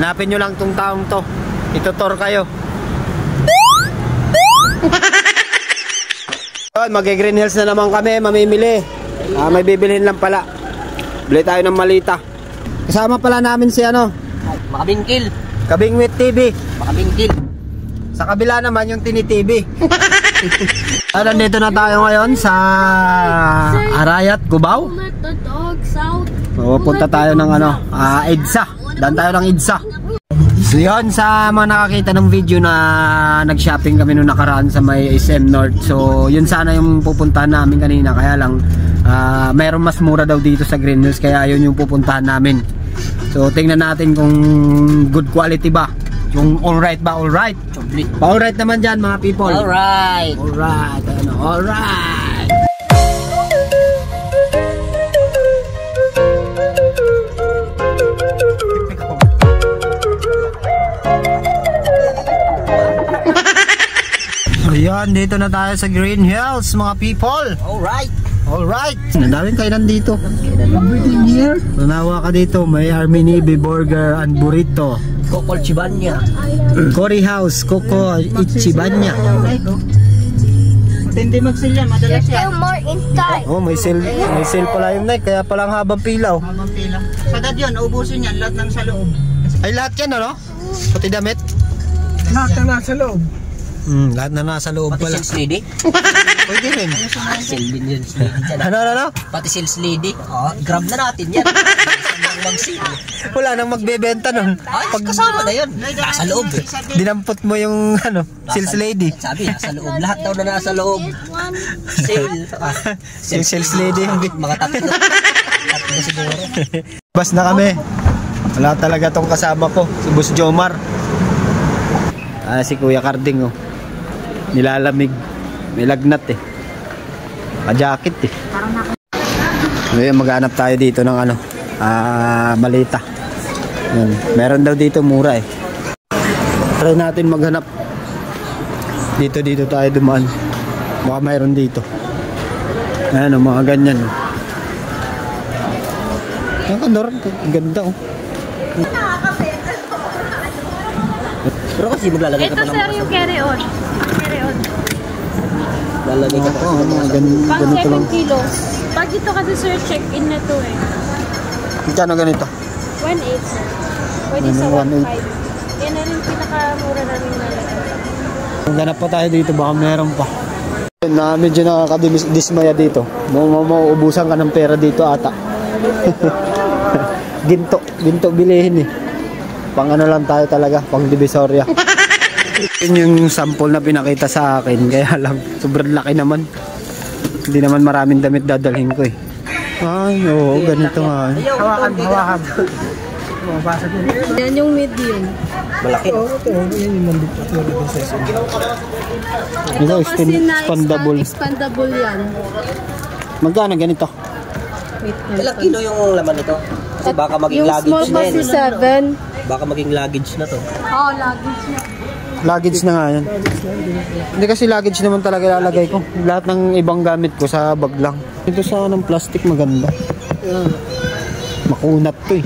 Hanapin nyo lang tong taong to. Itutor kayo. Mag-Green Hills na naman kami, mamimili. May bibilhin lang pala. Bili tayo ng malita. Kasama pala namin si ano? Makabingkil. Kabingwit TV. Makabingkil. Sa kabila naman yung Tini TV. Nandito na tayo ngayon sa Arayat, Cubao. Punta tayo ng ano, EDSA. Dan tayo ng EDSA. So yun, sa mga nakakita ng video na nag-shopping kami nung nakaraan sa may SM North. So yun sana yung pupuntahan namin kanina. Kaya lang mayroon mas mura daw dito sa Green Hills. Kaya yun yung pupuntahan namin. So tingnan natin kung good quality ba. Yung alright ba, alright? Alright naman dyan mga people. Alright. Alright, ano, alright. Ayan, dito na tayo sa Green Hills mga people. Alright. Alright. Nadaming kainan dito. Everything here. Tunawa ka dito, may Army Navy burger and burrito. Coco Chibanya. Curry House, Coco Ichibanya. Matindi mag-sale yan, madalas yan. Oh, may sale pala yung night, kaya palang habang pilaw. Habang pila. Sadad yun, ubusin yan, lahat ng sa loob. Ay, lahat yan ano? Pati damit? Lahat na nasa loob. Lahat na nasa loob pala. Pati sales lady? Pwede rin. Sale din yun, lady dyan. Ano? Pati sales lady. Grab na natin yan. Wala nang magbebenta nun. Pag kasama na yun. Nasa loob eh. Dinampot mo yung ano, sales lady. Sabi, nasa loob. Lahat daw na nasa loob. Sale. Yung sales lady. Mga tatlo. Tatlo siguro. Bas na kami. Wala talaga tong kasama ko. Si Boss Jomar. Si Kuya Carding oh. Nilalamig. May lagnat eh. Pa-jacket eh. Ngayon maghanap tayo dito ng ano, malita. Yan. Meron daw dito mura eh. Try natin maghanap. Dito tayo dumaan. Baka mayroon dito. Ayan oh, mga ganyan. Ang ganda oh. Pero kasi maglalagay ka pa ng... Ito sir yung carry-on. Carry-on. Lalagay ka pa. Pang 7 kilos. Pag ito kasi sir, check-in na to eh. Magkano ganito? 1.8 sir. Pwede sa 1.5. Yan na rin pinakamura namin nalagay. Maghanap pa tayo dito, baka meron pa. Medyo nakakadismaya dito. Mauubusan ka ng pera dito ata. Ginto bilihin eh. Pang ano lang tayo talaga, pang Divisoria. Yun yung sample na pinakita sa akin, kaya lang sobrang laki naman. Hindi naman maraming damit dadalhin ko eh. Ay, oo, ganito nga. Hawakan. Yan yung medium. Malaki. Ito, expandable. Expandable yan. Magkano ganito? Ilang kilo yung laman nito? Kasi baka maging yung luggage small na yan. kasi 7. Baka maging luggage na to. Oo, luggage na. Luggage na nga yan. Hindi kasi luggage naman talaga ilalagay ko. Lahat ng ibang gamit ko sa bag lang. Ito sa ng plastic maganda. Makunat to eh.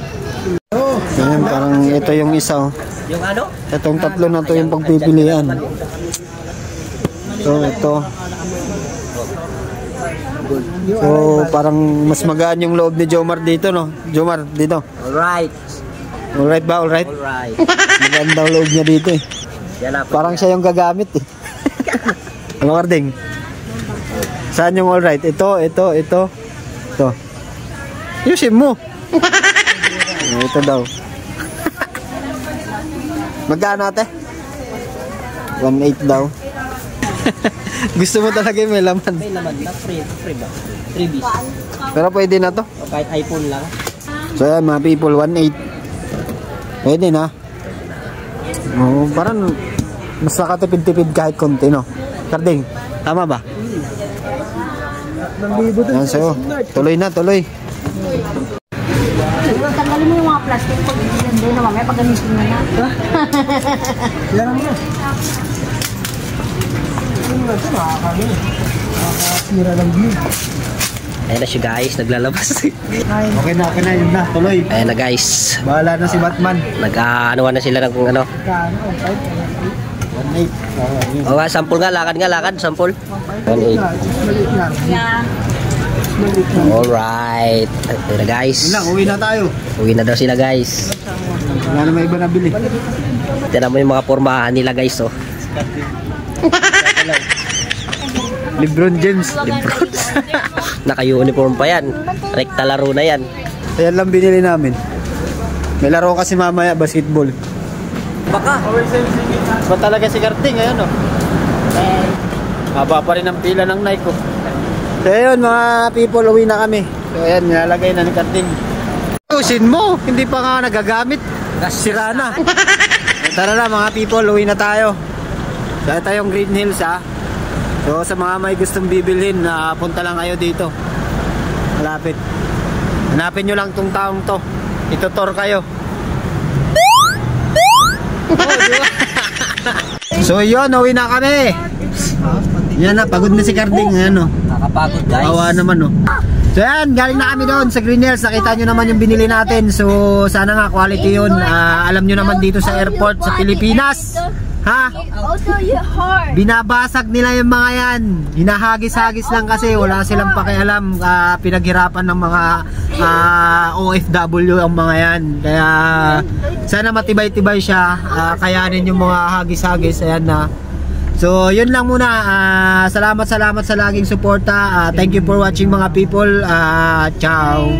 Ganyan, parang ito yung isa oh. Yung ano? Itong tatlo na to yung pagpipilian. So ito. So parang mas magaan yung loob ni Jomar dito no. Jomar dito. Alright. Alright ba? Alright? Alright. Maganda ang loob niya dito eh. Parang siya yung gagamit eh. Ano Carding? Saan yung alright? Ito. Yusin mo. Ito daw. Magkano ate? 1.8 daw. Gusto mo talaga yung may laman. May laman na free ba? Freebies. Pero pwede na to. O kahit iPhone lang. So yan mga people, 1.8. Pwede na. Oh, parang mas nakatipid-tipid kahit konti no. Carding, tama ba? Yan so, tuloy. Tanggalin mo yung mga plastic pag hindi na mamaya pag gamitin mo na. Yan ang Nakakasira ng view. Ayan na siya guys, naglalabas. Okay na, yun na, tuloy. Ayan na guys. Bahala na si Batman. Nag-ano na sila ng ano. 1.8. O nga, sample nga, lakad, sample. 1.8. Alright. Ayan na guys. Yun lang, uwi na tayo. Uwi na daw sila guys. Wala na may iba nabili. Tignan mo yung mga pormahan nila guys, oh. Lebron James. Naka-uniform pa yan. Rekta laro na yan. Ayan lang binili namin. May laro kasi mamaya, basketball. Baka. Ba talaga si Karting, ayan o. Haba pa rin ang pila ng Nike ko. So ayun mga people, uwi na kami. So ayan, nilalagay na ni Karting. Tusin mo, hindi pa nga nagagamit. Sira na. Tara na mga people, uwi na tayo. Dahil tayong Green Hills ha. So sa mga may gustong bibilhin, punta lang kayo dito. Malapit. Hanapin nyo lang tong taong to. Itutor kayo. So yun, uwi na kami. Yan na, pagod na si Carding. Ano? Nakapagod guys. Awa naman oh. So yan, galing na kami doon sa Green Hills. Nakita nyo naman yung binili natin. So sana nga quality yun. Alam nyo naman dito sa airport sa Pilipinas, ha? Binabasag nila yung mga yan. Hinahagis-hagis lang kasi wala silang pakialam. Pinaghirapan ng mga OFW ang mga yan. Kaya sana matibay-tibay siya. Kayanin yung mga hagis-hagis. Ayan na. So yun lang muna. Salamat sa laging suporta. Thank you for watching mga people. Ciao.